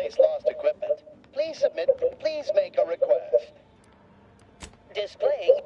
replace lost equipment. Please make a request. Displaying.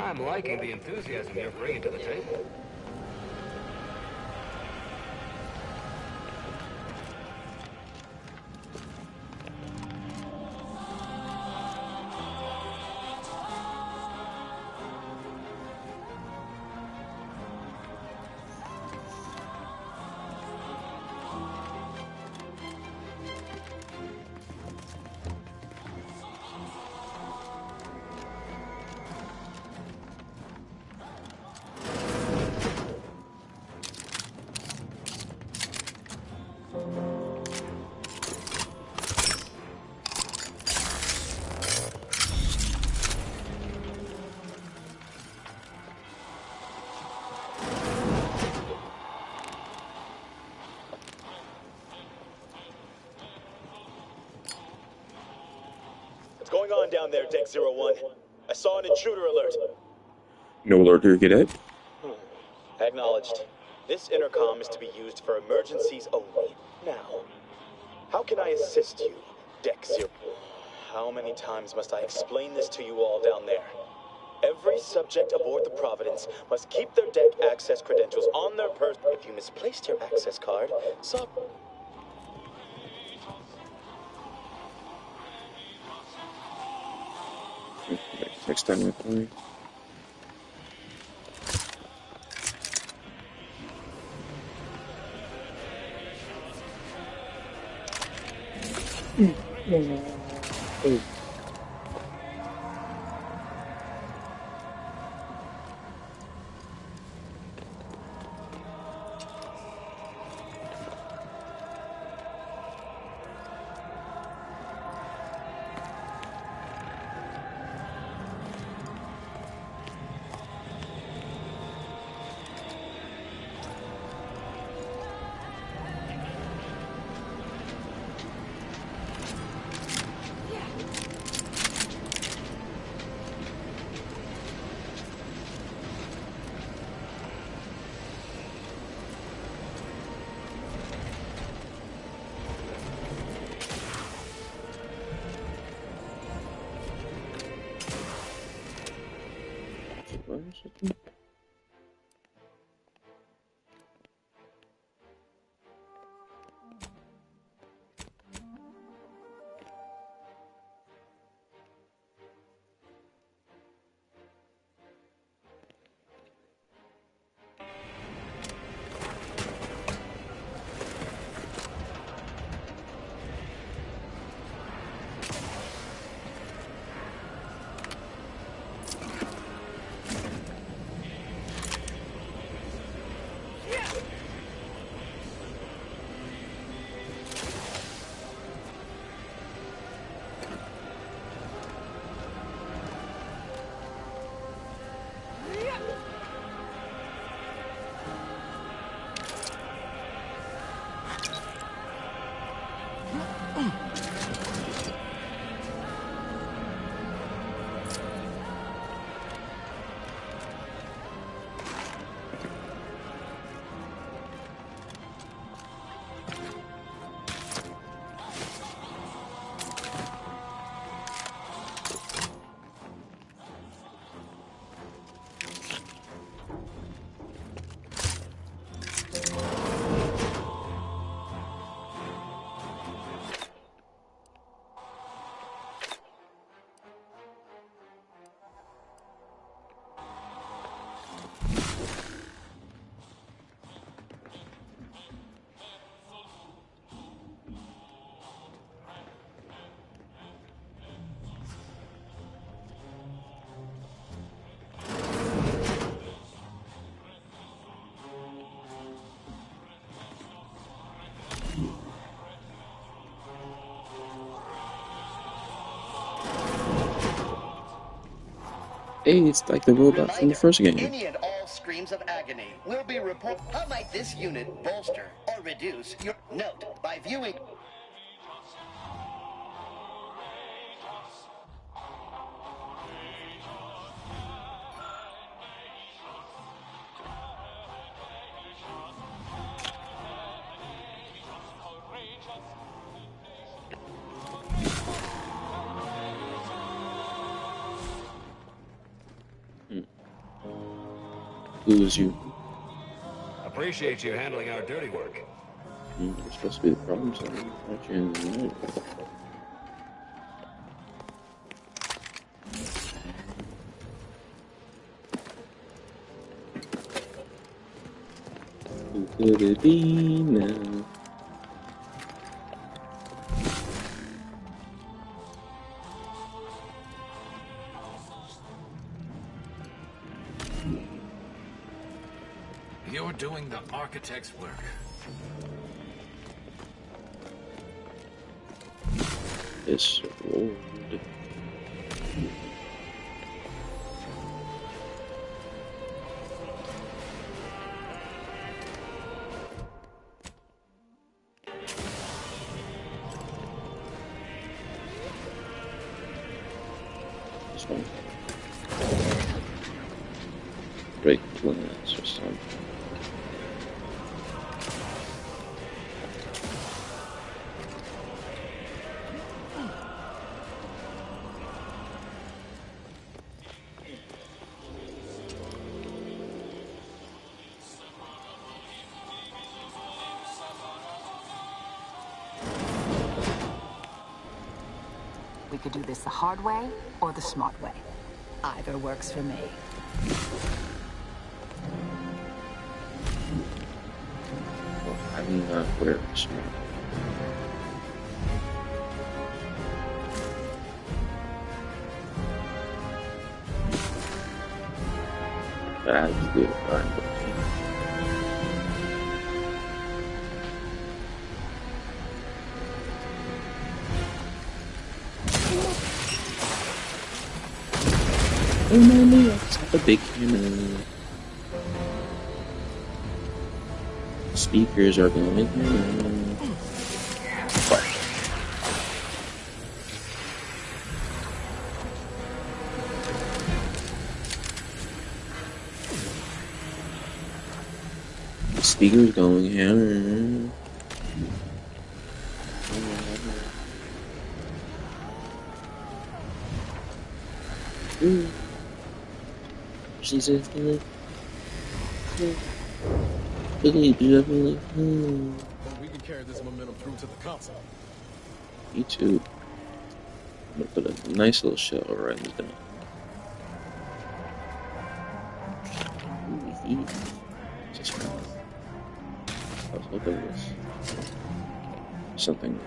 I'm liking the enthusiasm you're bringing to the table. What's going on down there, Deck 01? I saw an intruder alert. No lurker cadet. Acknowledged. This intercom is to be used for emergencies only. Now, how can I assist you, Deck 0? How many times must I explain this to you all down there? Every subject aboard the Providence must keep their deck access credentials on their person. If you misplaced your access card, Next time I play. Hey, it's like the robot from the Reminder, first game. any and all screams of agony will be reported. How might this unit bolster or reduce your note by viewing? Who is you? Appreciate you handling our dirty work. You're supposed to be the problem solver, aren't you? Who could it be now? You're doing the architect's work. This road. This one. Great plans or something. We could do this the hard way or the smart way. Either works for me. Well, I'm not very smart. That's good. I'm looking. Oh no, I just have a big camera. Speakers are going. Speakers going hammer. Ooh. She's a feeling. We can carry this momentum through to the console. Me too. I'm gonna put a nice little shell right in this down. Just fine. I was hoping it was something.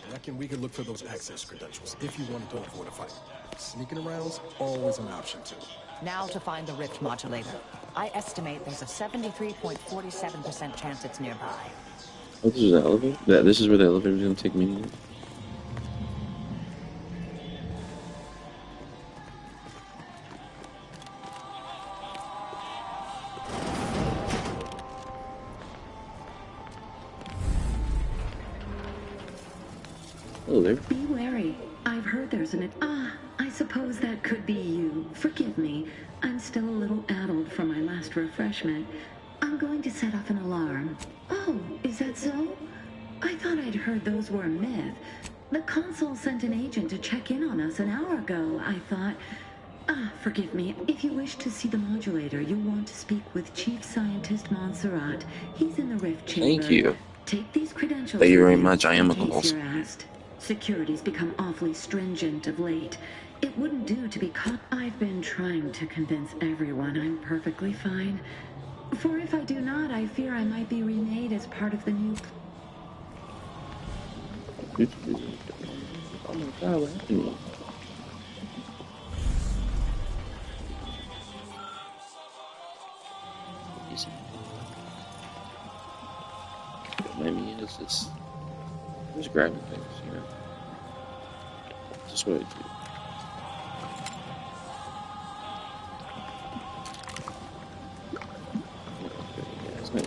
I reckon we could look for those access credentials if you wanted to avoid a fight. Sneaking around's always an option too. Now to find the rift modulator. I estimate there's a 73.47% chance it's nearby. Oh, this is the elevator? This is where the elevator is gonna take me. Oh, there. Be wary. I've heard there's an... I suppose that could be you. Forgive me. I'm still a little addled from my last refreshment. I'm going to set off an alarm. Oh, is that so? I thought I'd heard those were a myth. The console sent an agent to check in on us an hour ago, I thought. Forgive me. If you wish to see the modulator, you'll want to speak with Chief Scientist Montserrat. He's in the rift chamber. Thank you. Take these credentials. Thank you very with much. I am a in case close. you're asked. Security's become awfully stringent of late. It wouldn't do to be caught. I've been trying to convince everyone I'm perfectly fine. For if I do not, I fear I might be remade as part of the new... Oh my god, what happened to me? Easy. Maybe it's just grabbing things, you know. Just what I do. Yeah, it's not.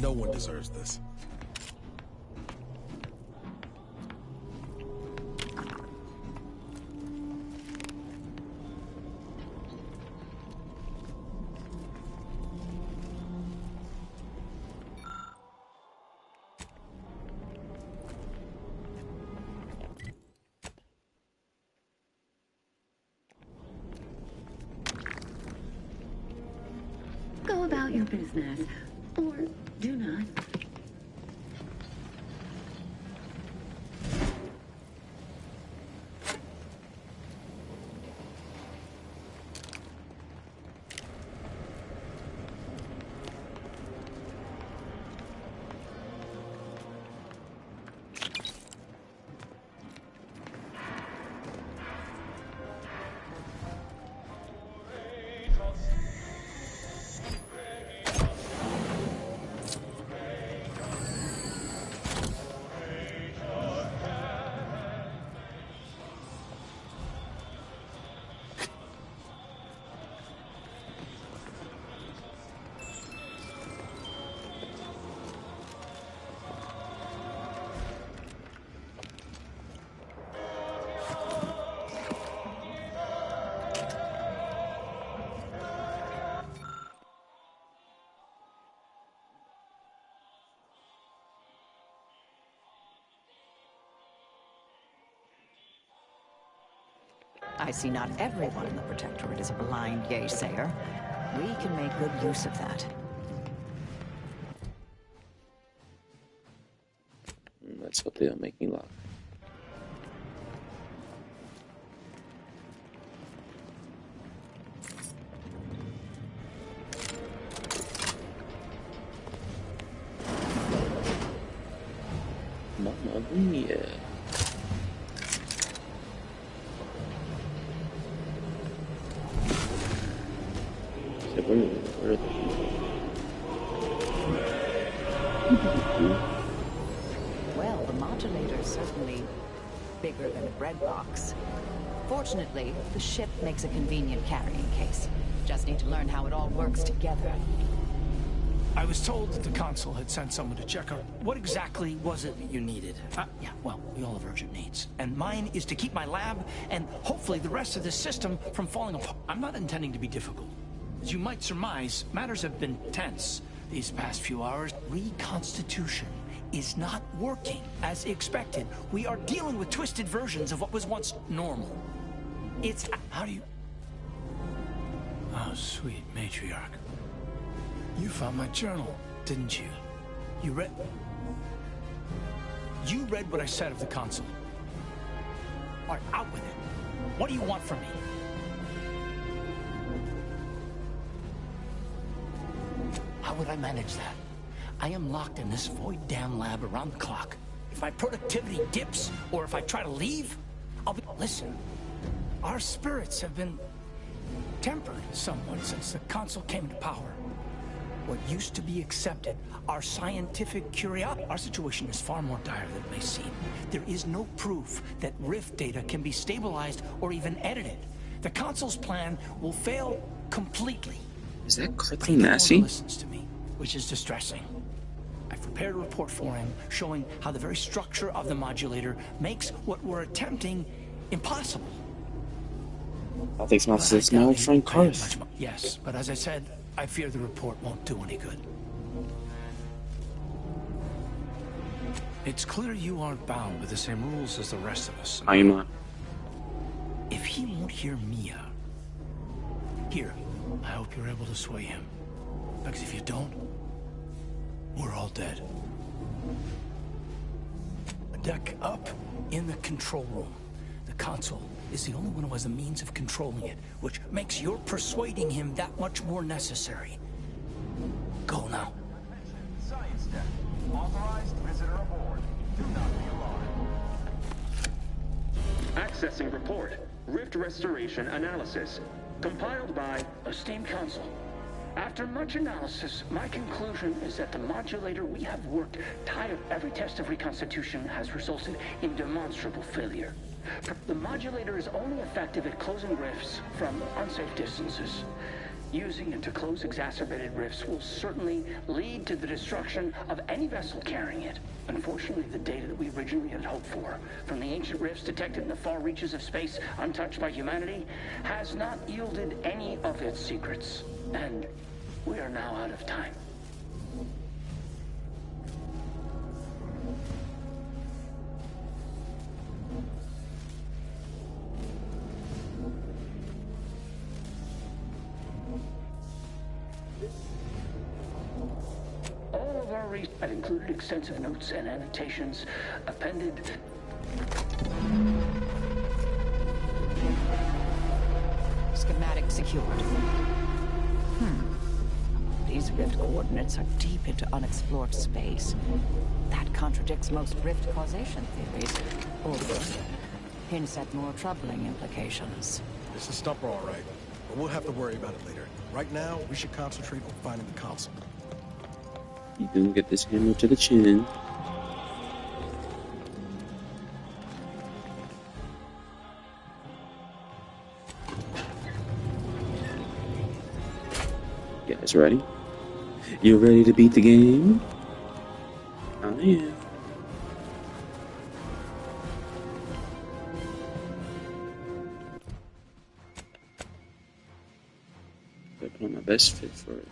No one deserves this. Go about your business. Or do not. I see not everyone in the Protectorate is a blind yay-sayer. We can make good use of that. Let's hope they don't make me laugh. Mamma mia. Well, the modulator is certainly bigger than a bread box. Fortunately, the ship makes a convenient carrying case. Just need to learn how it all works together. I was told that the consul had sent someone to check out. What exactly was it that you needed? Yeah, well, we all have urgent needs. And mine is to keep my lab and hopefully the rest of this system from falling apart. I'm not intending to be difficult. As you might surmise, matters have been tense these past few hours. Reconstitution is not working as expected. We are dealing with twisted versions of what was once normal. It's... How do you... Oh, sweet matriarch. You found my journal, didn't you? You read what I said of the consul. All right, out with it. What do you want from me? How would I manage that? I am locked in this void damn lab around the clock. If my productivity dips, or if I try to leave, I'll be... Listen, our spirits have been tempered somewhat since the consul came to power. What used to be accepted, our scientific curiosity, our situation is far more dire than it may seem. There is no proof that Rift data can be stabilized or even edited. The consul's plan will fail completely. Is that Cartoon Nasty? Listens to me, which is distressing. I've prepared a report for him showing how the very structure of the modulator makes what we're attempting impossible. I think it's my old friend Karth. Yes, but as I said, I fear the report won't do any good. It's clear you aren't bound with the same rules as the rest of us. I am not. If he won't hear Mia, here, I hope you're able to sway him. Because if you don't, we're all dead. A deck up in the control room. The consul is the only one who has the means of controlling it, which makes your persuading him that much more necessary. Go now. deck. Authorized visitor aboard. Do not be alarmed. Accessing report. Rift restoration analysis. Compiled by Esteemed Council, after much analysis, my conclusion is that the modulator we have worked tied up every test of reconstitution has resulted in demonstrable failure. The modulator is only effective at closing rifts from unsafe distances. Using it to close exacerbated rifts will certainly lead to the destruction of any vessel carrying it. Unfortunately, the data that we originally had hoped for, from the ancient rifts detected in the far reaches of space untouched by humanity, has not yielded any of its secrets. And we are now out of time. All of our research have included extensive notes and annotations appended. Schematic secured. These rift coordinates are deep into unexplored space. That contradicts most rift causation theories. Or hints at more troubling implications. It's a stumper, all right. But we'll have to worry about it later. Right now, we should concentrate on finding the console. You can get this hammer to the chin. You guys ready? You ready to beat the game? I am. I put on my best fit for it.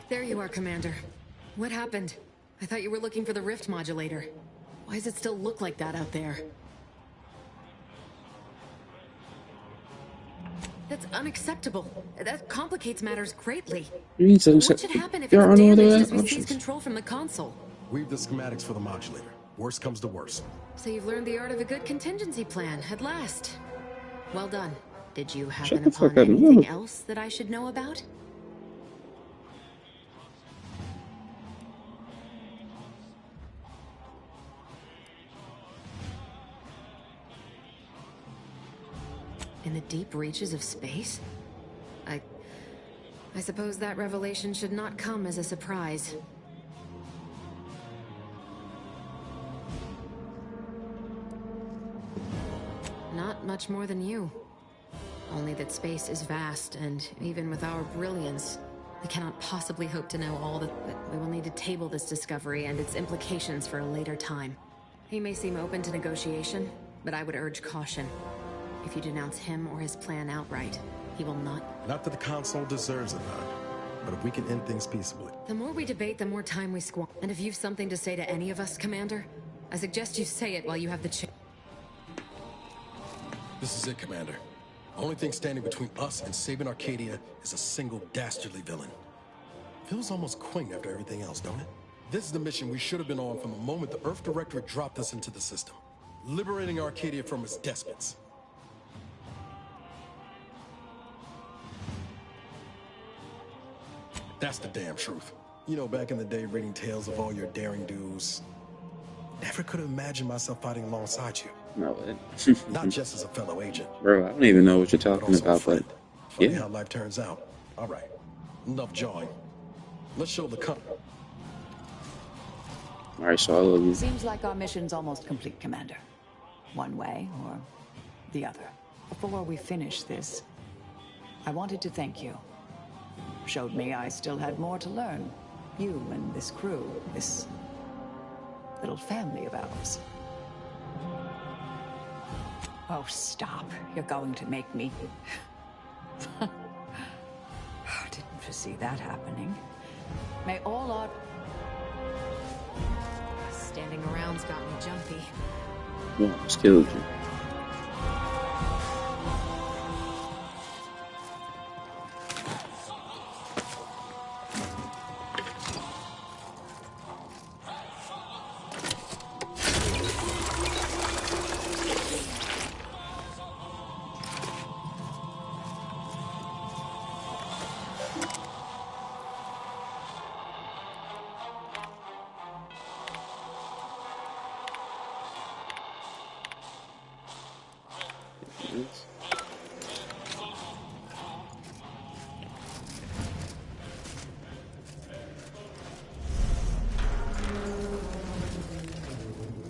There you are, Commander. What happened? I thought you were looking for the rift modulator. Why does it still look like that out there? That's unacceptable. That complicates matters greatly. What should happen if it's damaged as we seize control from the console? Read the schematics for the modulator. Worst comes to worst. So you've learned the art of a good contingency plan, at last. Well done. Did you happen upon anything else that I should know about? In the deep reaches of space? I suppose that revelation should not come as a surprise. Not much more than you. Only that space is vast, and even with our brilliance, we cannot possibly hope to know all that we will need to table this discovery and its implications for a later time. He may seem open to negotiation, but I would urge caution. If you denounce him or his plan outright, he will not... Not that the console deserves it, man. But if we can end things peaceably... The more we debate, the more time we squander. And if you've something to say to any of us, Commander, I suggest you say it while you have the chance. This is it, Commander. Only thing standing between us and saving Arcadia is a single dastardly villain. Feels almost quaint after everything else, don't it? This is the mission we should have been on from the moment the Earth Directorate dropped us into the system. Liberating Arcadia from its despots. That's the damn truth. You know, back in the day, reading tales of all your daring do's, never could have imagined myself fighting alongside you. No, Not just as a fellow agent. Bro, I don't even know what you're talking about, but funny how life turns out. All right, enough jawing. Let's show the All right, so I love you. Seems like our mission's almost complete, Commander. One way or the other. Before we finish this, I wanted to thank you. Showed me I still had more to learn. You and this crew, this little family of ours. Oh, stop. You're going to make me... Didn't foresee that happening. May all our... Standing around's got me jumpy. Yeah, just killed you. Yes.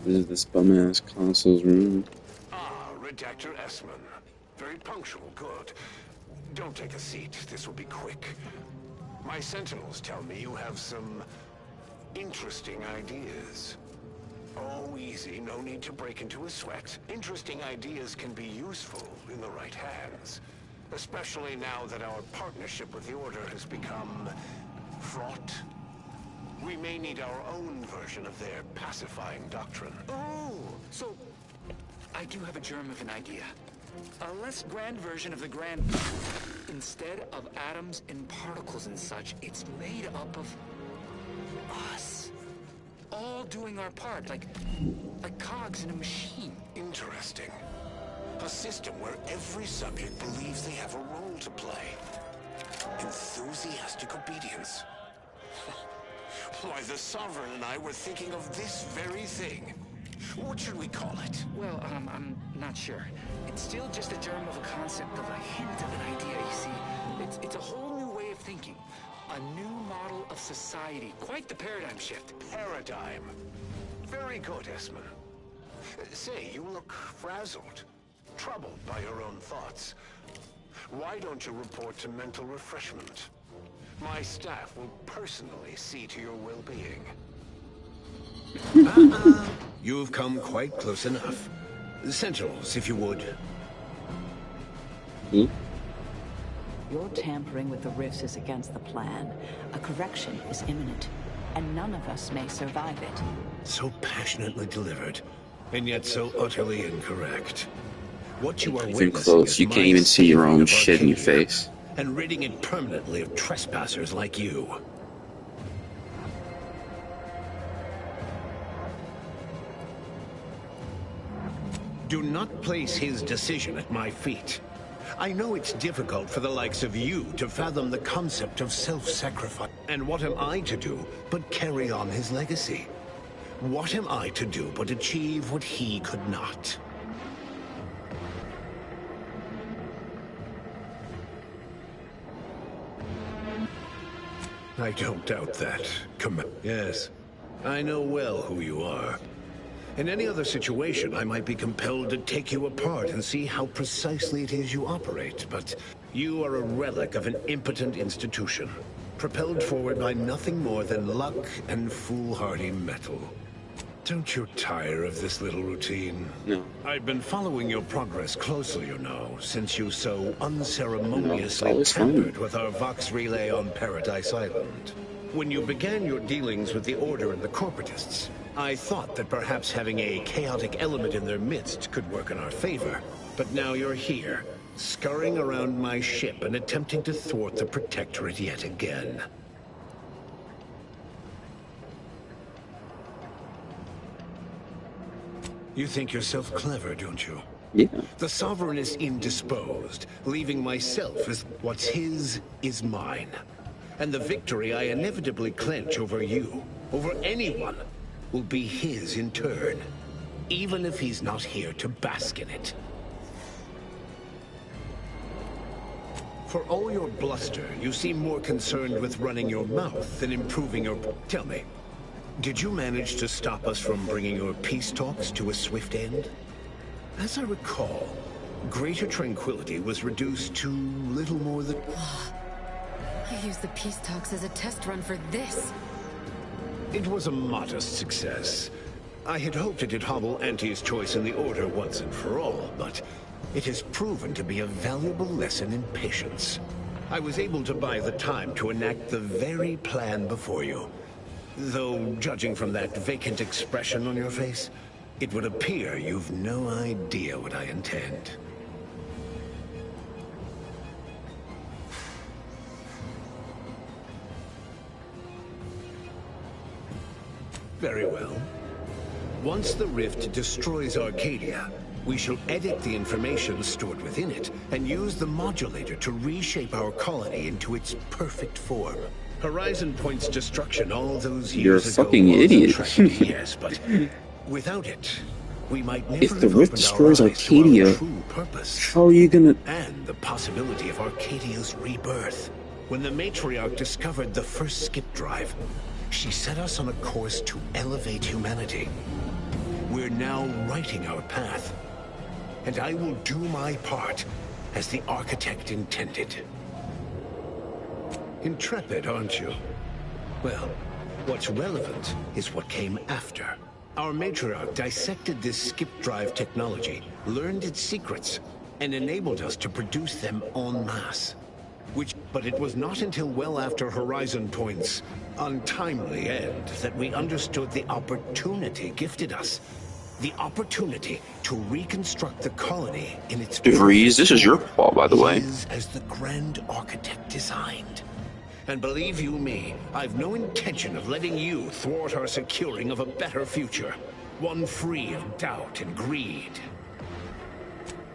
This is this bum-ass console's room. Ah, Redactor Esmond. Very punctual, good. Don't take a seat, this will be quick. My sentinels tell me you have some interesting ideas. Oh, easy, no need to break into a sweat. Interesting ideas can be useful in the right hands. Especially now that our partnership with the Order has become fraught. We may need our own version of their pacifying doctrine. Oh, so I do have a germ of an idea. A less grand version of the grand... Instead of atoms and particles and such, it's made up of us. All doing our part, like cogs in a machine. Interesting. A system where every subject believes they have a role to play. Enthusiastic obedience. Why, the Sovereign and I were thinking of this very thing. What should we call it? Well, I'm not sure. It's still just a germ of a concept, of a hint of an idea, you see. It's a whole new way of thinking. A new model of society. Quite the paradigm shift. Paradigm. Very good, Esmond. Say, you look frazzled. Troubled by your own thoughts. Why don't you report to mental refreshment? My staff will personally see to your well-being. You've come quite close enough. Sentinels, if you would. Your tampering with the rifts is against the plan. A correction is imminent, and none of us may survive it. So passionately delivered, and yet so utterly incorrect. What you are Too close. You can't even see your own shit in your face. And ridding it permanently of trespassers like you. Do not place his decision at my feet. I know it's difficult for the likes of you to fathom the concept of self-sacrifice. And what am I to do but carry on his legacy? What am I to do but achieve what he could not? I don't doubt that. Yes, I know well who you are. In any other situation, I might be compelled to take you apart and see how precisely it is you operate, but you are a relic of an impotent institution, propelled forward by nothing more than luck and foolhardy metal. Don't you tire of this little routine? No. I've been following your progress closely, you know, since you so unceremoniously tampered with our Vox relay on Paradise Island. When you began your dealings with the Order and the Corporatists, I thought that perhaps having a chaotic element in their midst could work in our favor. But now you're here, scurrying around my ship and attempting to thwart the Protectorate yet again. You think yourself clever, don't you? Yeah. The Sovereign is indisposed, leaving myself as what's his is mine. And the victory I inevitably clench over you, over anyone, will be his in turn, even if he's not here to bask in it. For all your bluster, you seem more concerned with running your mouth than improving your... Tell me, did you manage to stop us from bringing your peace talks to a swift end? As I recall, Greater Tranquility was reduced to little more than... You used the peace talks as a test run for this. It was a modest success. I had hoped it'd hobble Anti's choice in the Order once and for all, but it has proven to be a valuable lesson in patience. I was able to buy the time to enact the very plan before you. Though, judging from that vacant expression on your face, it would appear you've no idea what I intend. Very well. Once the rift destroys Arcadia, we shall edit the information stored within it and use the modulator to reshape our colony into its perfect form. Horizon Point's destruction all those years ago You're a fucking idiot. Tragedy, yes, but without it, we might never If the have rift opened destroys our eyes to our Arcadia, true purpose. how are you gonna... And the possibility of Arcadia's rebirth. When the matriarch discovered the first skip drive, she set us on a course to elevate humanity. We're now writing our path. And I will do my part as the architect intended. Intrepid, aren't you? Well, what's relevant is what came after. Our matriarch dissected this skip drive technology, learned its secrets, and enabled us to produce them en masse. But it was not until well after Horizon Point's untimely end that we understood the opportunity gifted us. The opportunity to reconstruct the colony in its... DeVries, this is your fault, by the way. ...as the Grand Architect designed. And believe you me, I've no intention of letting you thwart our securing of a better future. One free of doubt and greed.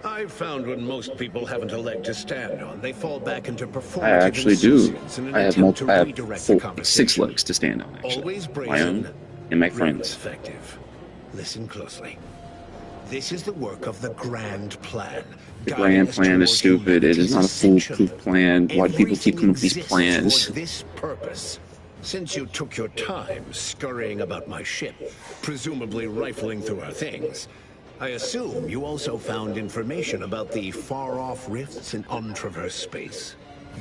I've found when most people haven't a leg to stand on, they fall back into performative... I actually do. I have 6 legs legs to stand on, actually. Always My brazen, own and my friends. effective. Listen closely. This is the work of the Grand Plan. The grand plan is stupid. It is not a foolproof plan. Why do people keep coming up with these plans? For this purpose. Since you took your time scurrying about my ship, presumably rifling through our things, I assume you also found information about the far-off rifts in untraversed space.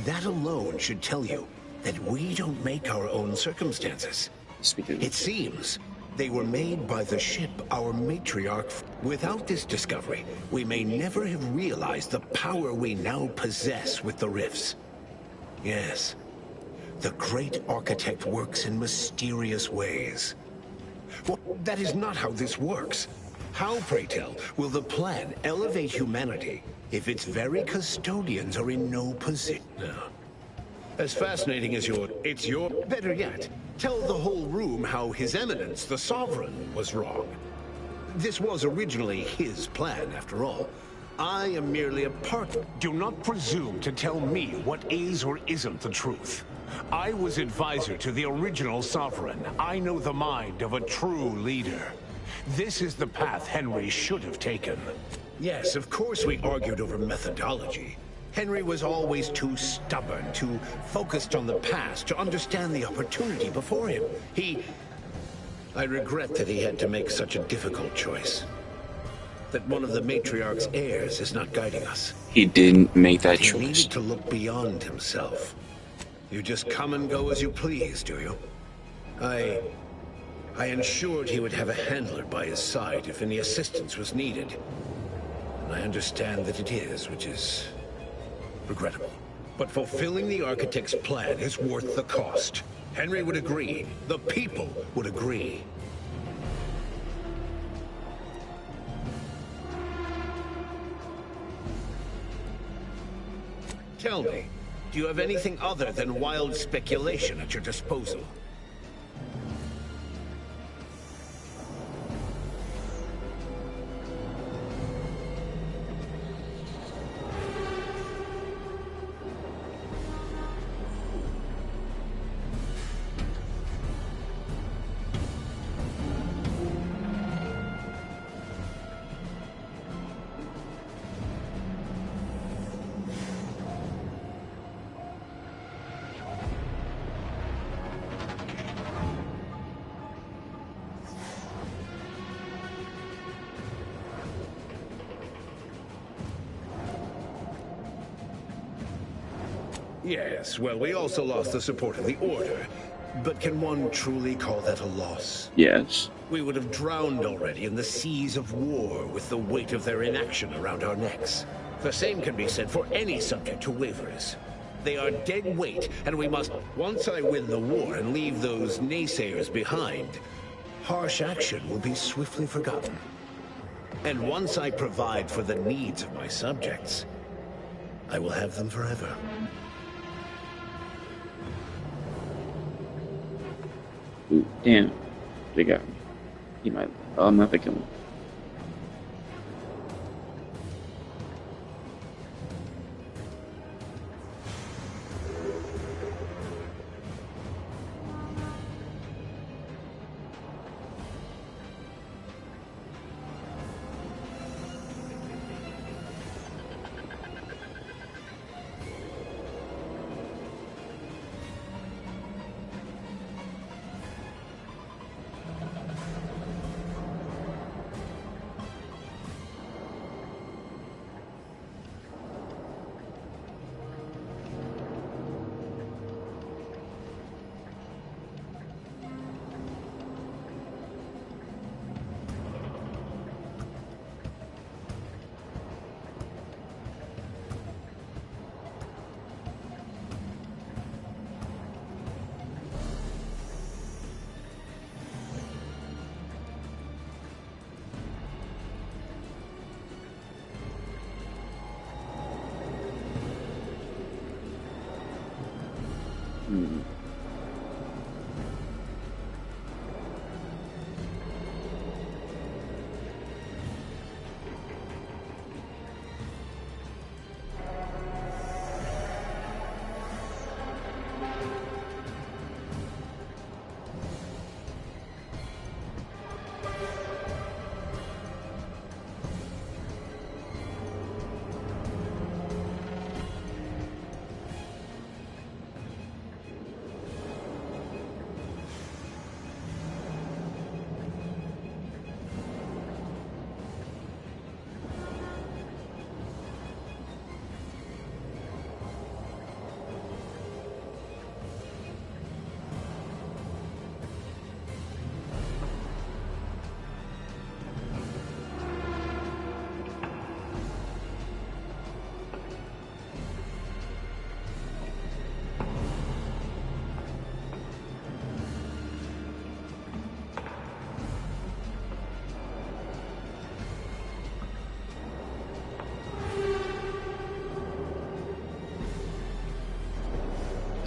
That alone should tell you that we don't make our own circumstances. It seems they were made by the ship our matriarch... Without this discovery, we may never have realized the power we now possess with the rifts. Yes, the great architect works in mysterious ways. Well, that is not how this works. How, pray tell, will the plan elevate humanity if its very custodians are in no position? As fascinating as it's your... Better yet, tell the whole room how His Eminence, the Sovereign, was wrong. This was originally his plan, after all. I am merely a part... Do not presume to tell me what is or isn't the truth. I was advisor to the original Sovereign. I know the mind of a true leader. This is the path Henry should have taken. Yes, of course we argued over methodology. Henry was always too stubborn, too focused on the past to understand the opportunity before him. I regret that he had to make such a difficult choice. That one of the matriarch's heirs is not guiding us. He didn't make that choice. He needed to look beyond himself. You just come and go as you please, do you? I ensured he would have a handler by his side if any assistance was needed. And I understand that it is, which is regrettable. But fulfilling the architect's plan is worth the cost. Henry would agree. The people would agree. Tell me, do you have anything other than wild speculation at your disposal? Yes, well, we also lost the support of the Order. But can one truly call that a loss? Yes. We would have drowned already in the seas of war with the weight of their inaction around our necks. The same can be said for any subject who wavers. They are dead weight, and we must... Once I win the war and leave those naysayers behind, harsh action will be swiftly forgotten. And once I provide for the needs of my subjects, I will have them forever. Ooh, damn. They got me. He might... Oh, I'm not gonna kill him.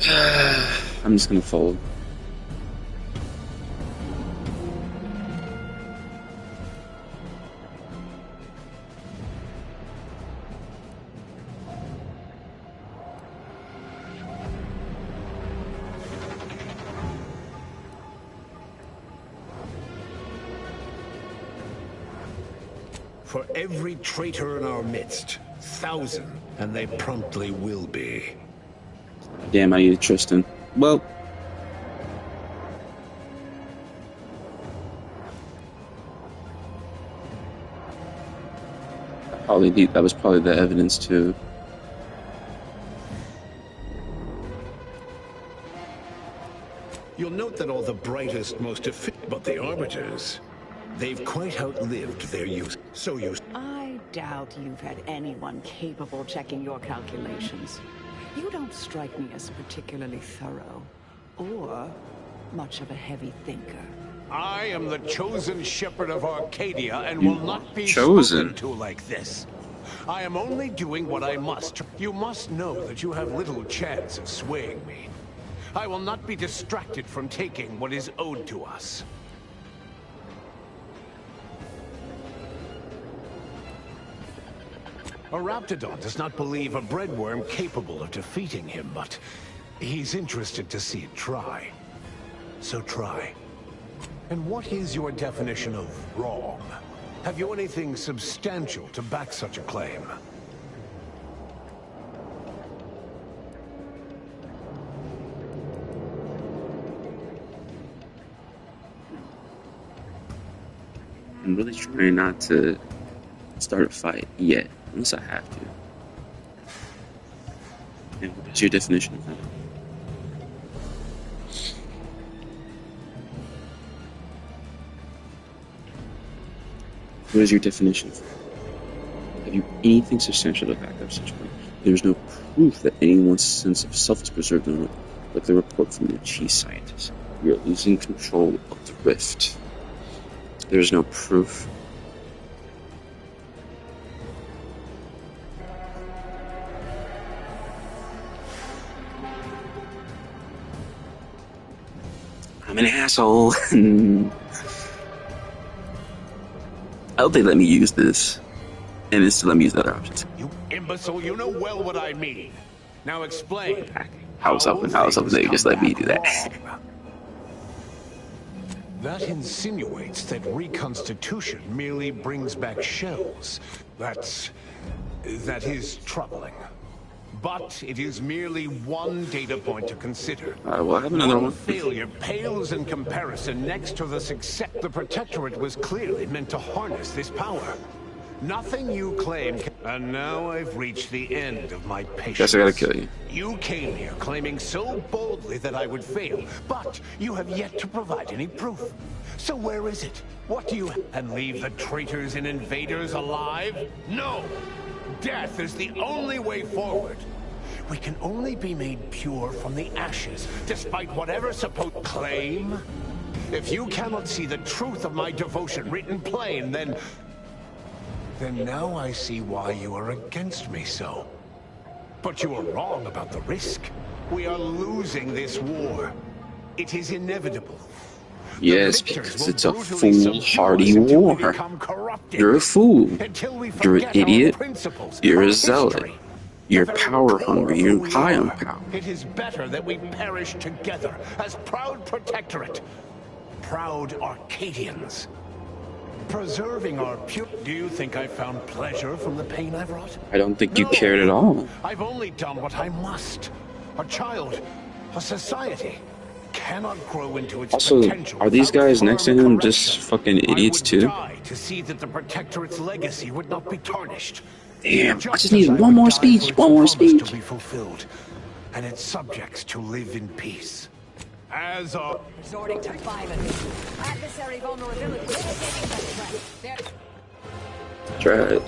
I'm just gonna fold. For every traitor in our midst, 1,000, and they promptly will be. Damn, I need Tristan. Well, that was probably the evidence too. You'll note that all the brightest, most efficient, but the Arbiters, they've quite outlived their use. So used. I doubt you've had anyone capable checking your calculations. You don't strike me as particularly thorough, or much of a heavy thinker. I am the chosen shepherd of Arcadia and will not be chosen spoken to like this. I am only doing what I must. You must know that you have little chance of swaying me. I will not be distracted from taking what is owed to us. A Raptidon does not believe a breadworm capable of defeating him, but he's interested to see it try. So try. And what is your definition of wrong? Have you anything substantial to back such a claim? I'm really trying not to start a fight yet, unless I have to. And what's your definition of that? What is your definition of that? Have you anything substantial to back up such a claim? There's no proof that anyone's sense of self is preserved in it, like the report from the chief scientist. We are losing control of the rift. There's no proof. I'm an asshole. I hope they let me use this, and instead let me use other options. You imbecile, you know well what I mean. Now explain. I was hoping they just let me do that. That insinuates that reconstitution merely brings back shells. That is troubling. But it is merely one data point to consider. Well, I have another one. Failure pales in comparison next to the success. The Protectorate was clearly meant to harness this power. Nothing you claim can... And now I've reached the end of my patience. Guess I gotta kill you. You came here claiming so boldly that I would fail, but you have yet to provide any proof. So where is it? What do you... And leave the traitors and invaders alive? No! Death is the only way forward. We can only be made pure from the ashes, despite whatever supposed claim. If you cannot see the truth of my devotion written plain, then now I see why you are against me so. But you are wrong about the risk. We are losing this war. It is inevitable. Yes, because it's a foolhardy war. You're a fool. You're an idiot. You're a zealot. You're power hungry. You're high on power. It is better that we perish together as proud Protectorate. Proud Arcadians. Preserving our pure... Do you think I found pleasure from the pain I've wrought? I don't think you cared at all. I've only done what I must. A child, a society, cannot grow into its potential. Are these guys next to him just fucking idiots too? Die to see that the Protectorate's legacy would not be tarnished. Damn, I just need one more speech. One more speech. To be fulfilled, and its subjects to live in peace. As a resorting to violence, adversary vulnerability mitigating the threat. Try it.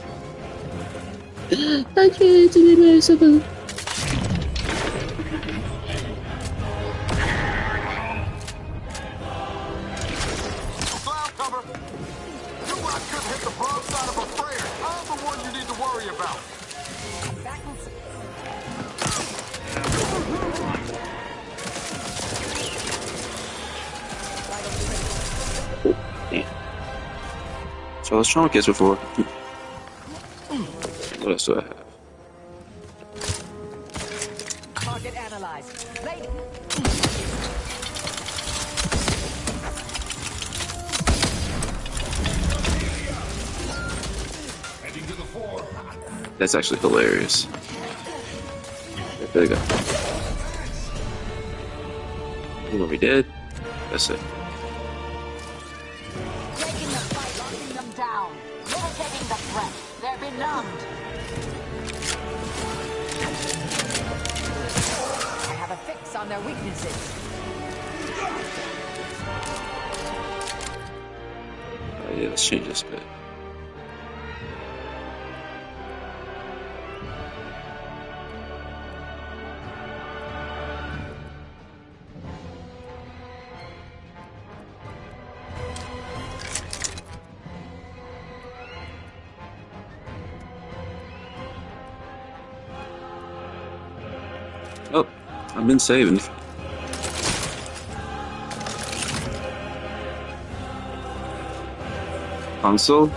I can't do myself. Cloud cover. You watch could hit the broadside of a freighter. I'm the one you need to worry about. So I was trying to guess before. What else do I have? Target analyzed. Lady. That's actually hilarious. There you go. You gonna be dead? That's it. Taking the fight, locking them down. Mitigating the threat. They're benumbed. I have a fix on their weaknesses. Yeah, let's change this bit. Oh, I've been saving. Console,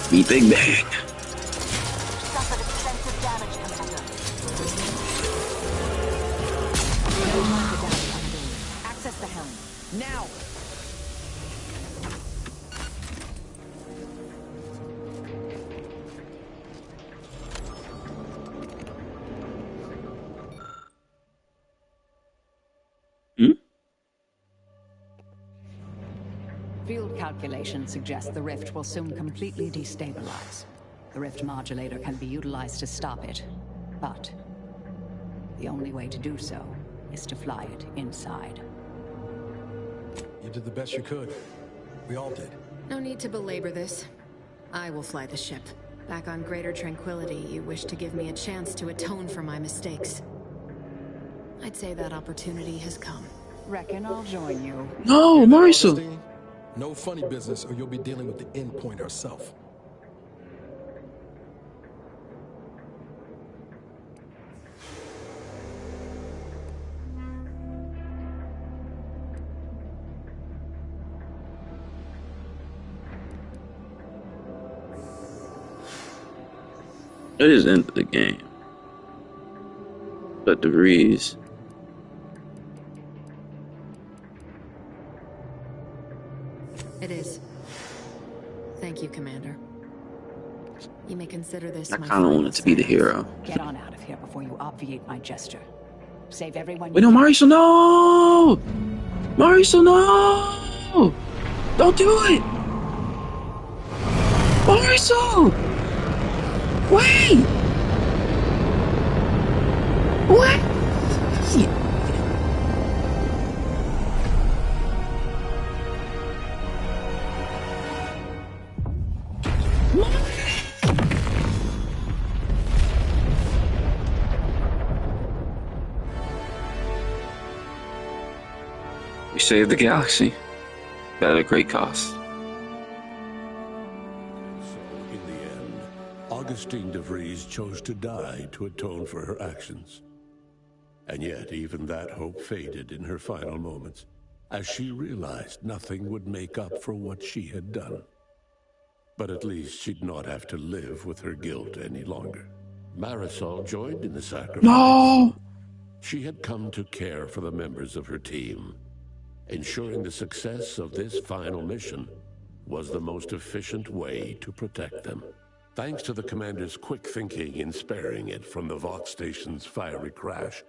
meet Big Bang. Suffered extensive damage, Commander. Access the helm. Now! Field calculations suggest the rift will soon completely destabilize. The rift modulator can be utilized to stop it, but the only way to do so is to fly it inside. You did the best you could. We all did. No need to belabor this. I will fly the ship. Back on Greater Tranquility, you wish to give me a chance to atone for my mistakes. I'd say that opportunity has come. Reckon I'll join you. No, Marisa! No funny business, or you'll be dealing with the endpoint herself. It is the end of the game. But DeVries. It is. Thank you, Commander. You may consider this I my kind of final wanted to be the hero. Get on out of here before you obviate my gesture. Save everyone. Wait, no, Marisa, no! Marisa, no! Don't do it! Marisa! Wait! What? We saved the galaxy, but at a great cost. So, in the end, Augustine DeVries chose to die to atone for her actions. And yet, even that hope faded in her final moments, as she realized nothing would make up for what she had done. But at least she'd not have to live with her guilt any longer. Marisol joined in the sacrifice. No! She had come to care for the members of her team. Ensuring the success of this final mission was the most efficient way to protect them. Thanks to the Commander's quick thinking in sparing it from the Vox Station's fiery crash,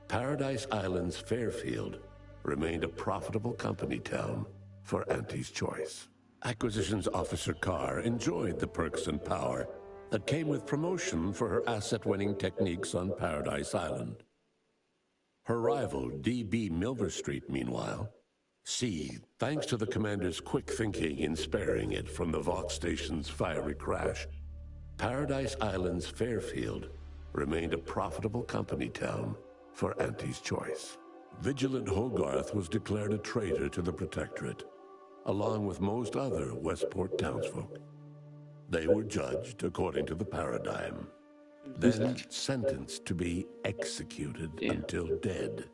Paradise Island's Fairfield remained a profitable company town for Auntie's Choice. Acquisitions Officer Carr enjoyed the perks and power that came with promotion for her asset-winning techniques on Paradise Island. Her rival, D.B. Milverstreet, meanwhile, seethed thanks to the Commander's quick thinking in sparing it from the Vox Station's fiery crash. Paradise Island's Fairfield remained a profitable company town for Auntie's Choice. Vigilant Hogarth was declared a traitor to the Protectorate, along with most other Westport townsfolk. They were judged according to the paradigm, then sentenced to be executed until dead,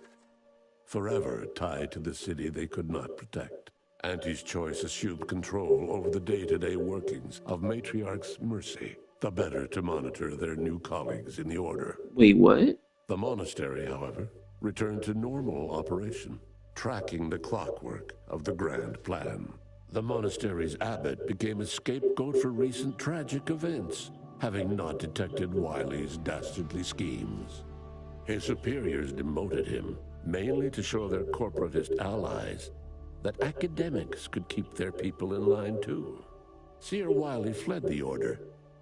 forever tied to the city they could not protect. Auntie's Choice assumed control over the day-to-day workings of Matriarch's Mercy, the better to monitor their new colleagues in the Order. Wait, what? The monastery, however, returned to normal operation, tracking the clockwork of the grand plan. The monastery's abbot became a scapegoat for recent tragic events, having not detected Wiley's dastardly schemes. His superiors demoted him, mainly to show their corporatist allies that academics could keep their people in line too. Seer Wiley fled the Order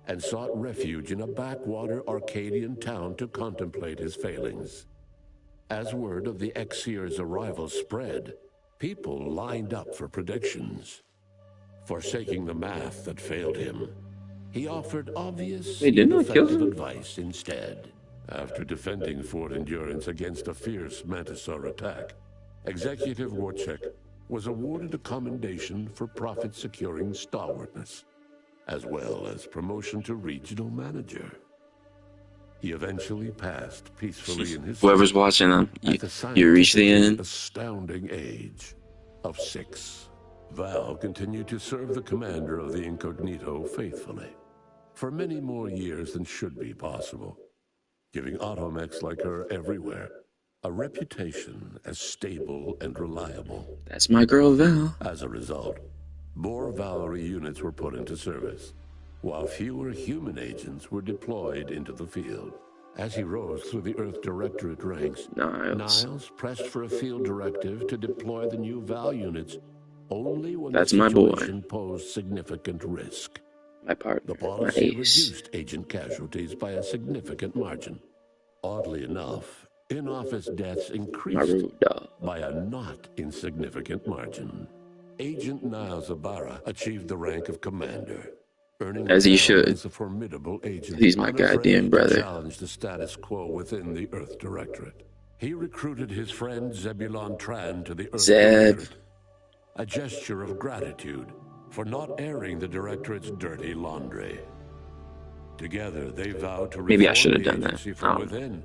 and sought refuge in a backwater Arcadian town to contemplate his failings. As word of the ex-seer's arrival spread, people lined up for predictions. Forsaking the math that failed him, he offered obvious, effective advice instead. After defending Fort Endurance against a fierce Mantisaur attack, Executive Warchek was awarded a commendation for profit-securing stalwartness, as well as promotion to regional manager. He eventually passed peacefully in his whoever's watching them, you reach the end. Astounding age of 6. Val continued to serve the commander of the Incognito faithfully for many more years than should be possible, giving automechs like her everywhere a reputation as stable and reliable. That's my girl, Val. As a result, more Valkyrie units were put into service, while fewer human agents were deployed into the field. As he rose through the Earth Directorate ranks, Niles pressed for a field directive to deploy the new Val units only when the situation posed significant risk. My partner, the policy reduced agent casualties by a significant margin. Oddly enough, in-office deaths increased by a not insignificant margin. Agent Niles Ibarra achieved the rank of commander, earning as he should. As a formidable agent. He's my goddamn brother. Challenged the status quo within the Earth Directorate. He recruited his friend Zebulon Tran to the Earth Directorate, a gesture of gratitude for not airing the Directorate's dirty laundry. Together, they vowed to maybe I should have reform done the agency that. from within,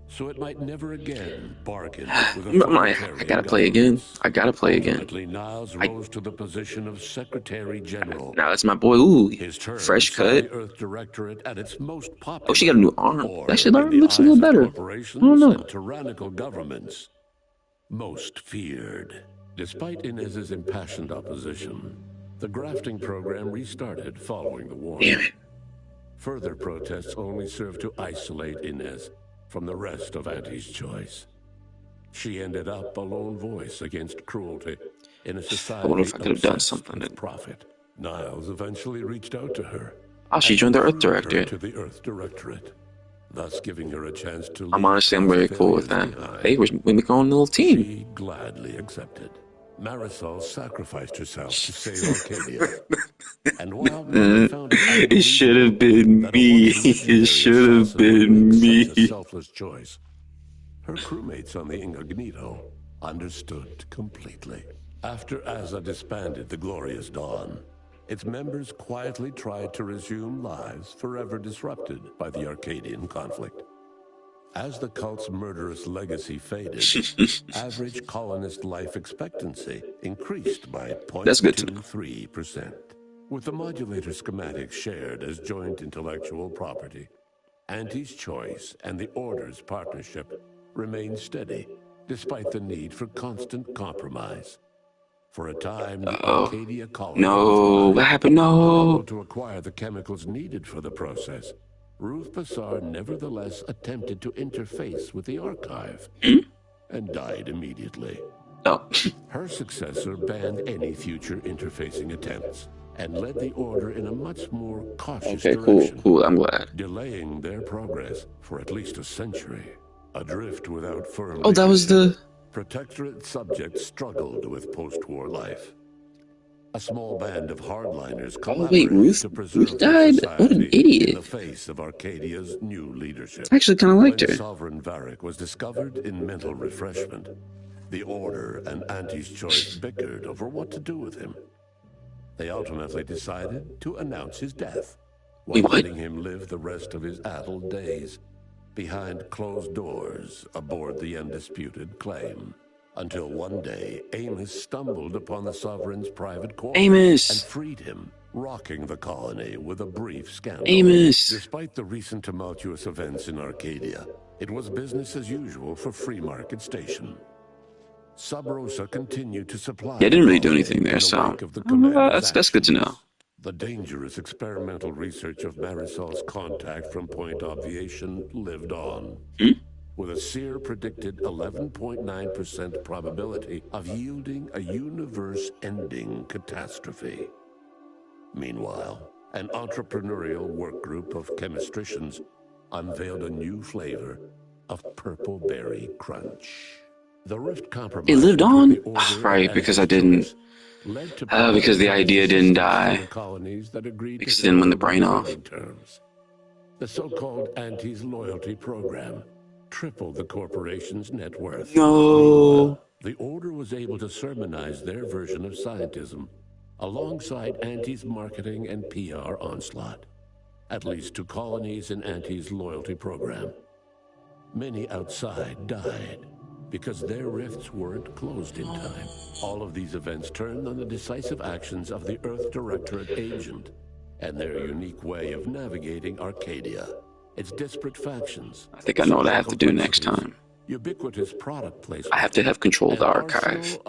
so it might never again bargain with I gotta play again. I gotta play again. Ultimately, Niles rose to the position of Secretary General. Now that's my boy. Ooh, His term fresh saw cut. the Earth Directorate at its most popular. Oh, she got a new arm. Or, Actually, in the looks a eyes little of better. I corporations don't know. and tyrannical governments, most feared. Despite Inez's impassioned opposition, the grafting program restarted following the war. Damn it. Further protests only served to isolate Inez from the rest of Auntie's Choice. She ended up a lone voice against cruelty in a society I wonder if I could have done obsessed something. with profit. Niles eventually reached out to her. Oh, she joined the Earth Directorate. To the Earth Directorate, thus giving her a chance to. I'm very cool with that. Hey, we make our own little team. She gladly accepted. Marisol sacrificed herself to save Arcadia. And while it should have been me. It should have been me. A selfless choice, her crewmates on the Incognito understood completely. After Azza disbanded the Glorious Dawn, its members quietly tried to resume lives forever disrupted by the Arcadian conflict. As the cult's murderous legacy faded, average colonist life expectancy increased by 0.23%. With the modulator schematics shared as joint intellectual property, Auntie's Choice and the Order's partnership remained steady, despite the need for constant compromise. For a time, the Arcadia colony what happened? No. To acquire the chemicals needed for the process, Ruth Bassar nevertheless attempted to interface with the archive and died immediately. Her successor banned any future interfacing attempts and led the Order in a much more cautious direction. Cool, I'm glad. Delaying their progress for at least a century. Adrift without firm that was the... Protectorate subjects struggled with post-war life. A small band of hardliners collaborated to preserve died? What an idiot. in the face of Arcadia's new leadership. I actually kind of liked her. When Sovereign Varric was discovered in mental refreshment, the Order and Auntie's Choice bickered over what to do with him. They ultimately decided to announce his death, while letting him live the rest of his addled days behind closed doors aboard the undisputed claim. Until one day, Amos stumbled upon the Sovereign's private quarters Amos! and freed him, rocking the colony with a brief scandal. Amos! Despite the recent tumultuous events in Arcadia, it was business as usual for Free Market Station. Sub Rosa continued to supply... Yeah, I didn't really do anything there, so... that's good to know. The dangerous experimental research of Marisol's contact from Point Obviation lived on. With a Seer predicted 11.9% probability of yielding a universe-ending catastrophe. Meanwhile, an entrepreneurial work group of chemistricians unveiled a new flavor of Purple Berry Crunch. The Rift compromise... It lived on? Right, because I didn't... because the idea didn't die. Because it didn't win the brain off. The so-called Antes loyalty program tripled the corporation's net worth. No. The Order was able to sermonize their version of scientism alongside Antes marketing and PR onslaught, at least to colonies in Antes loyalty program. Many outside died because their rifts weren't closed in time. All of these events turned on the decisive actions of the Earth Directorate agent and their unique way of navigating Arcadia. Its disparate factions. I think I know what I have to do next time. Ubiquitous product placement. I have to have control of the archive.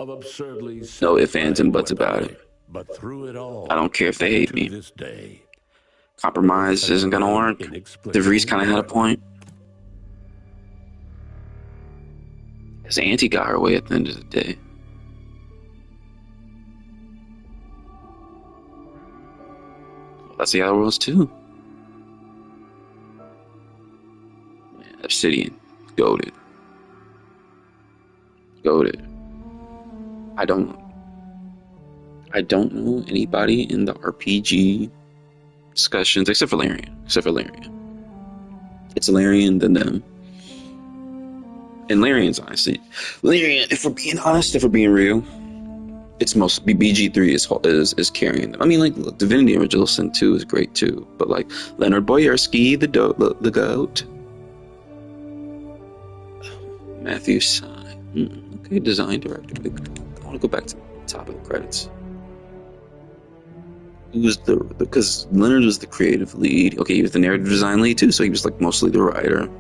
No ifs, ands, and buts about it. But through it all, I don't care if they hate me. Compromise isn't gonna work. DeVries kind of had a point. Because Auntie got her way at the end of the day. That's the other worlds too. Obsidian, goated. I don't know anybody in the RPG discussions except for Larian. It's Larian than them. And Larian's honestly, if we're being honest, if we're being real, it's most BG3 is carrying them. I mean, like, look, Divinity Original Sin 2 is great too, but like Leonard Boyarsky, the goat. Matthew Stein. Okay, design director. I want to go back to the top of the credits. Who was because Leonard was the creative lead. Okay, he was the narrative design lead too, so he was like mostly the writer.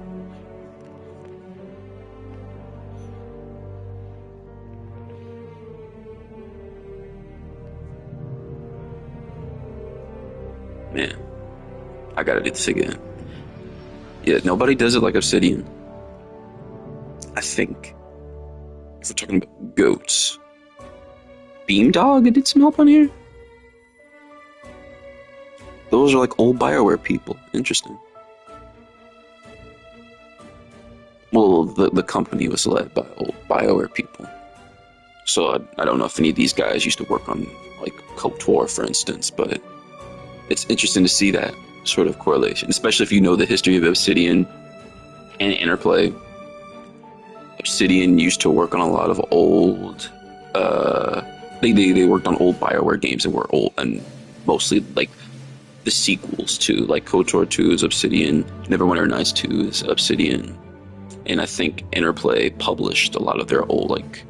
Man, I gotta do this again. Yeah, nobody does it like Obsidian. I think. If we're talking about goats. Beamdog did some help on here? Those are like old BioWare people. Interesting. Well, the company was led by old BioWare people. So I don't know if any of these guys used to work on like KOTOR, for instance, but it's interesting to see that sort of correlation, especially if you know the history of Obsidian and Interplay. Obsidian used to work on a lot of old, they worked on old BioWare games that were old and mostly like the sequels to, like KOTOR 2 is Obsidian, Neverwinter Nights 2 is Obsidian, and I think Interplay published a lot of their old, like,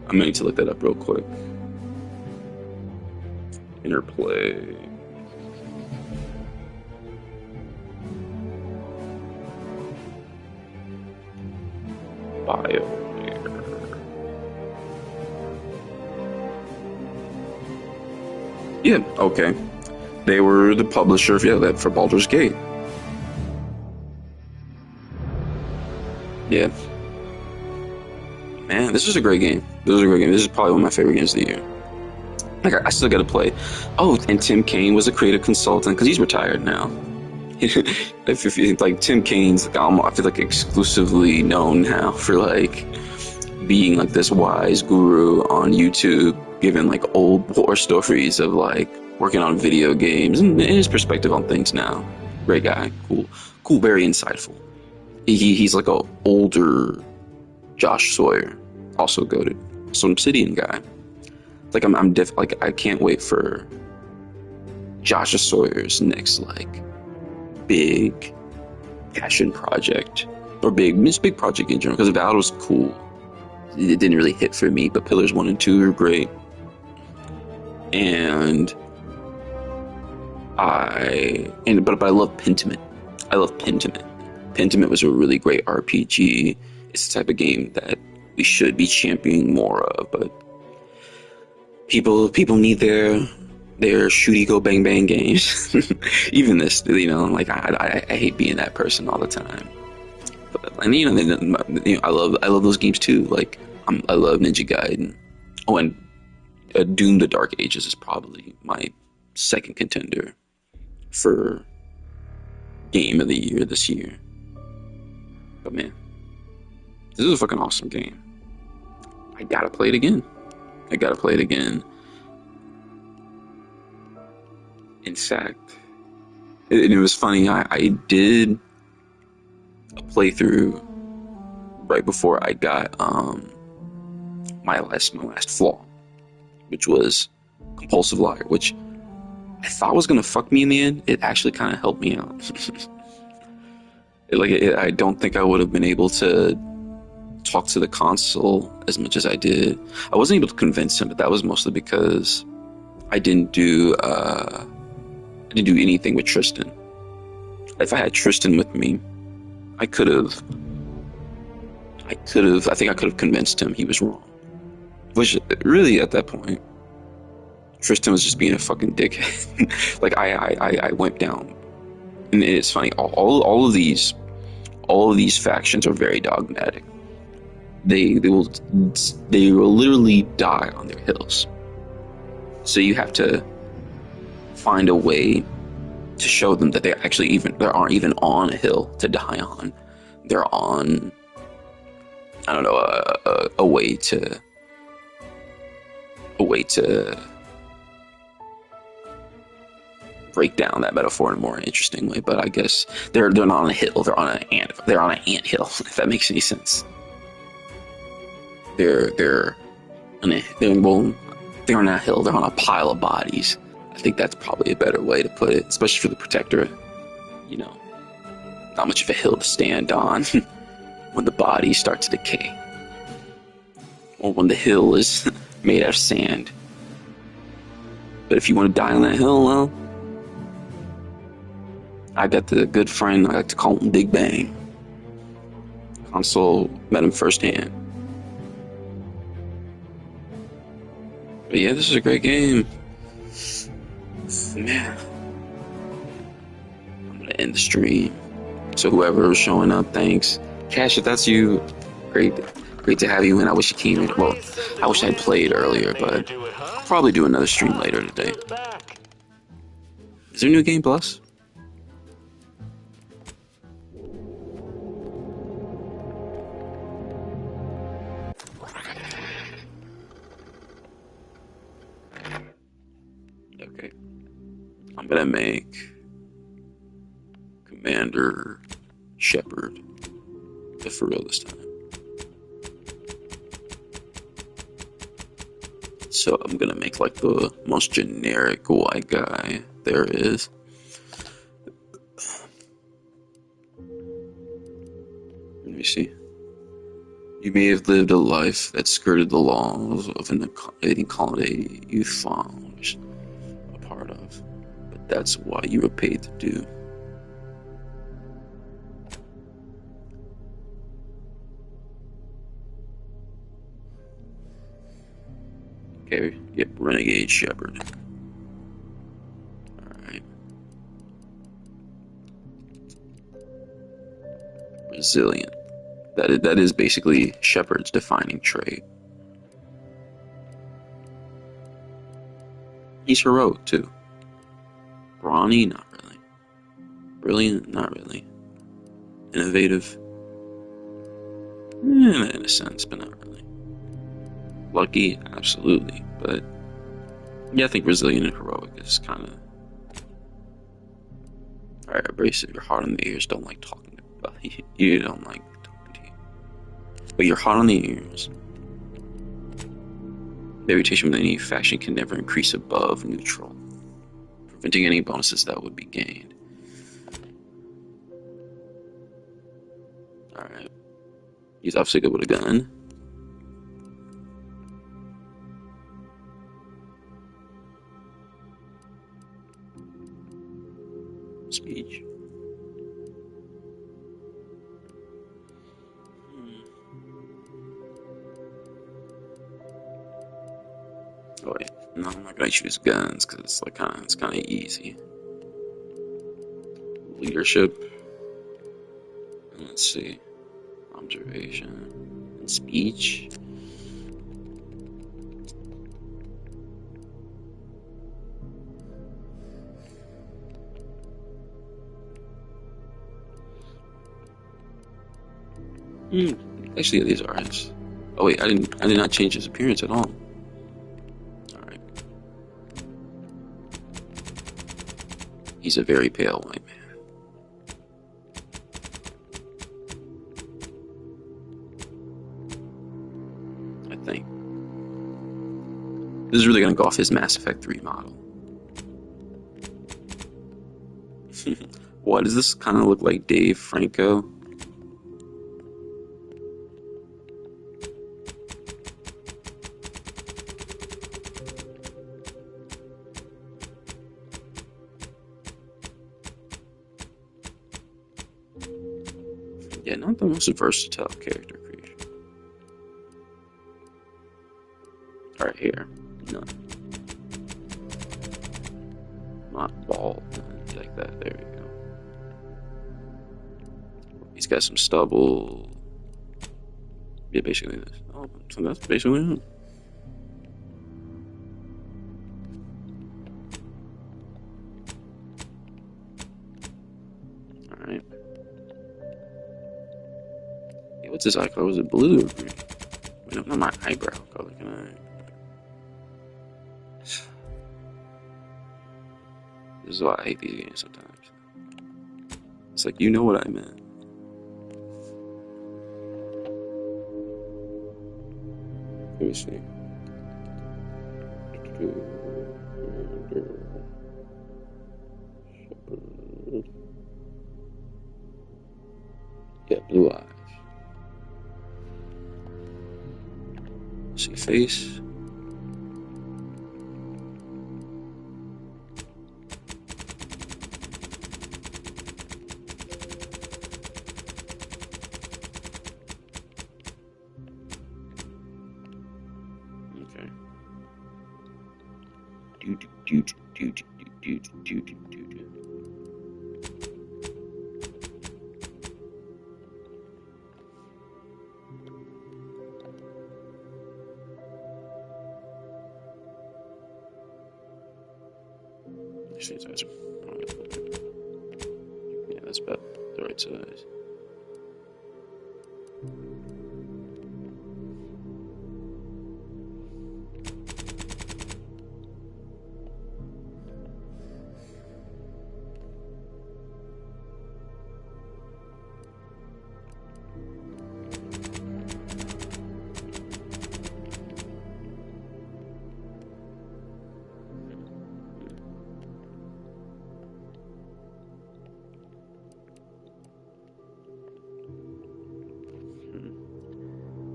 I'm going to look that up real quick. Interplay. BioWare. Yeah, okay. They were the publisher of, that for Baldur's Gate. Yeah. Man, this was a great game. This is probably one of my favorite games of the year. Like, I still gotta play. Oh, and Tim Kaine was a creative consultant, because he's retired now. If you think, like, Tim Kaine's, I feel like exclusively known now for, like, being, like, this wise guru on YouTube, giving, like, old war stories of, like, working on video games, and his perspective on things now. Great guy. Cool, very insightful. He's like a older Josh Sawyer, also goated. So Obsidian guy. Like, I can't wait for Josh Sawyer's next, like, big passion project, or big project in general, because Valve was cool. it didn't really hit for me. But Pillars 1 and 2 are great, but I love Pentiment. I love Pentiment. Pentiment was a really great RPG. It's the type of game that we should be championing more of, but people need their shooty go bang bang games. Even this, like I hate being that person all the time. But I love those games too. Like I love Ninja Gaiden. Oh, and Doom: The Dark Ages is probably my second contender for game of the year this year. But man, this is a fucking awesome game. I gotta play it again. In fact, it was funny. I did a playthrough right before I got my last flaw, which was Compulsive Liar, which I thought was gonna fuck me in the end. It actually kind of helped me out. I don't think I would have been able to talk to the console as much as I did. I wasn't able to convince him, but that was mostly because I didn't do anything with Tristan. If I had Tristan with me, I think I could have convinced him he was wrong. Which really, at that point, Tristan was just being a fucking dickhead. Like I went down, and it's funny. All of these factions are very dogmatic. They will literally die on their hills. So you have to find a way to show them that they aren't even on a hill to die on. They're on, I don't know, a way to break down that metaphor in a more interesting way. But I guess they're not on a hill. They're on an ant hill. If that makes any sense. They're on a hill. They're on a pile of bodies. I think that's probably a better way to put it, especially for the Protector. Not much of a hill to stand on when the body starts to decay, or when the hill is made out of sand. But if you want to die on that hill, well, I got the good friend, I like to call him Big Bang. Console met him firsthand. But yeah, this is a great game. Man, I'm gonna end the stream. So whoever is showing up, thanks. Cash, if that's you, great to have you in. I wish you came in. Well, I wish I'd played earlier, but I'll probably do another stream later today. Is there New Game Plus? Okay. I'm gonna make Commander Shepard, but for real this time. So I'm gonna make like the most generic white guy there is. Let me see. You may have lived a life that skirted the laws of an inequality you found a part of, but that's what you were paid to do. Okay, yep, Renegade Shepard. Alright. Resilient. That is basically Shepard's defining trait. He's heroic too. Brawny, not really. Brilliant, not really. Innovative, in a sense, but not really. Lucky, absolutely, but yeah, I think resilient and heroic is kind of alright. Abrasive, you're hard on the ears. Don't like talking about you. You don't like talking to you, but you're hot on the ears. The reputation with any faction can never increase above neutral, preventing any bonuses that would be gained. Alright. He's obviously good with a gun. speech. Oh wait, no, I'm not gonna choose guns because it's like it's kind of easy. Leadership. Let's see, observation and speech. Actually, these are his. Oh wait, I did not change his appearance at all. All right. He's a very pale white man. I think this is really gonna go off his Mass Effect 3 model. What does this kind of look like, Dave Franco? Yeah, not the most versatile character creation. Right here, none. Not bald, like that. There we go. He's got some stubble. Yeah, basically this. Oh, so that's basically it. Alright. Yeah, what's his eye color? Was it blue or green? Wait, no, not my eyebrow color. Can I? This is why I hate these games sometimes. It's like, you know what I meant. Let me see. Yeah, blue eyes. See face. Okay. Yeah, that's about the right size.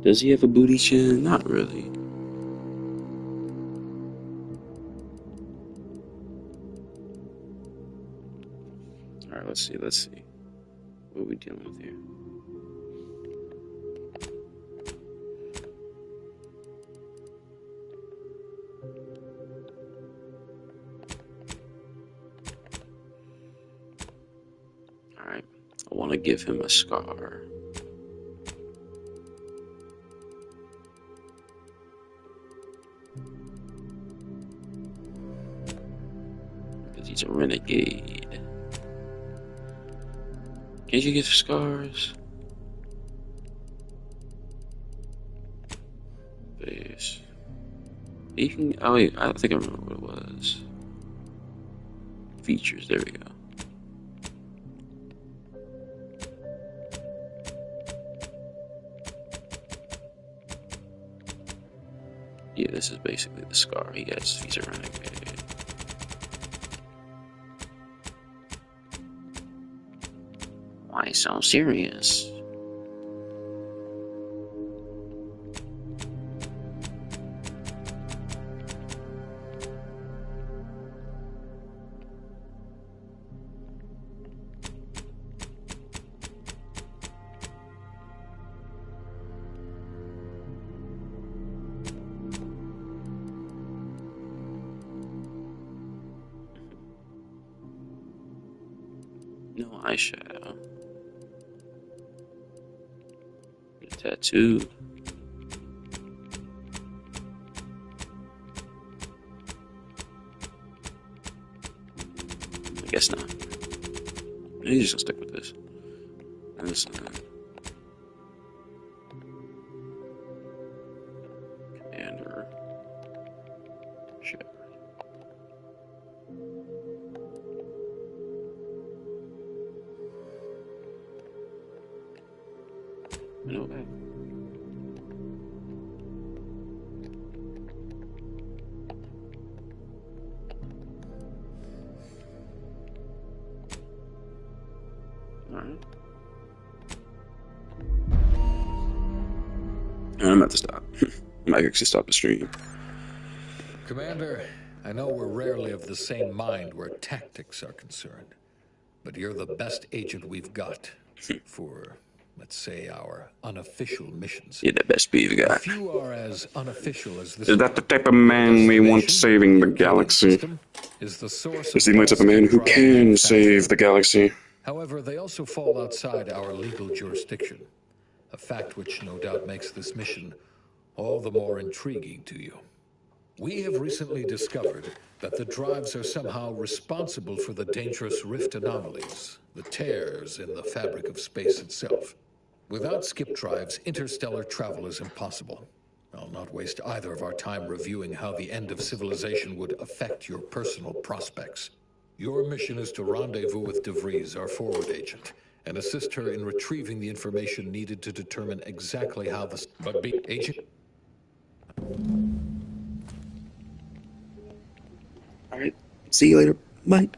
Does he have a booty chin? Not really. Alright, let's see. What are we dealing with here? Alright, I want to give him a scar. He's a renegade. Can't you get scars? Face. You can. Oh wait, I think I remember what it was. Features. There we go. Yeah, this is basically the scar he gets. He's a renegade. Why so serious? No eyeshadow. A tattoo. I guess not. He's just gonna stick with this. And this and that. Commander Shepard. No way. Alright. I'm about to stop. I might actually stop the stream. Commander, I know we're rarely of the same mind where tactics are concerned, but you're the best agent we've got for, let's say, our unofficial missions. You're the best we've got. Few are as unofficial as this. Is that the type of man we want saving the galaxy? Is the source Is the only type of man who can save the galaxy? However, they also fall outside our legal jurisdiction, a fact which no doubt makes this mission all the more intriguing to you. We have recently discovered that the drives are somehow responsible for the dangerous rift anomalies, the tears in the fabric of space itself. Without skip drives, interstellar travel is impossible. I'll not waste either of our time reviewing how the end of civilization would affect your personal prospects. Your mission is to rendezvous with DeVries, our forward agent, and assist her in retrieving the information needed to determine exactly how the... But be agent... Alright, see you later. Bye.